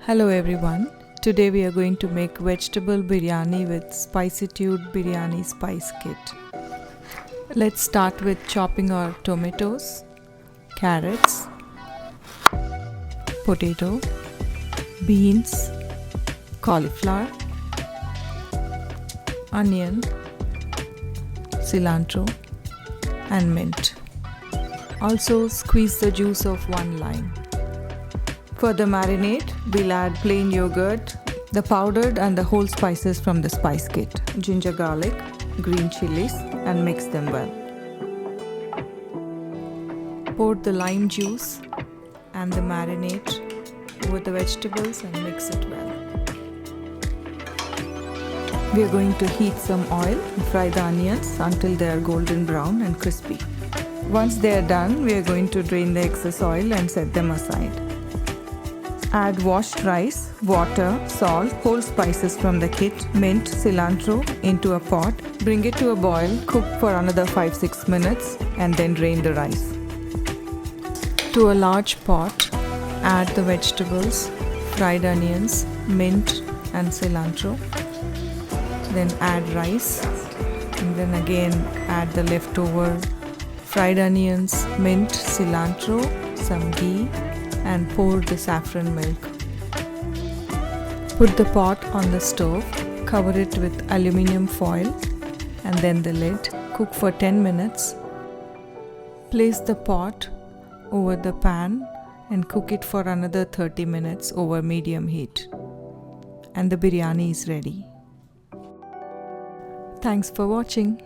Hello everyone, today we are going to make vegetable biryani with Spicytude biryani spice kit. Let's start with chopping our tomatoes, carrots, potato, beans, cauliflower, onion, cilantro and mint. Also squeeze the juice of one lime. For the marinade, we'll add plain yogurt, the powdered and the whole spices from the spice kit, ginger garlic, green chilies and mix them well. Pour the lime juice and the marinade over the vegetables and mix it well. We are going to heat some oil and fry the onions until they are golden brown and crispy. Once they are done, we are going to drain the excess oil and set them aside. Add washed rice, water, salt, whole spices from the kit, mint, cilantro into a pot. Bring it to a boil, cook for another 5-6 minutes and then drain the rice. To a large pot, add the vegetables, fried onions, mint and cilantro. Then add rice and then again add the leftover fried onions, mint, cilantro, some ghee and pour the saffron milk. Put the pot on the stove, cover it with aluminium foil and then the lid. Cook for 10 minutes. Place the pot over the pan and cook it for another 30 minutes over medium heat. And the biryani is ready. Thanks for watching.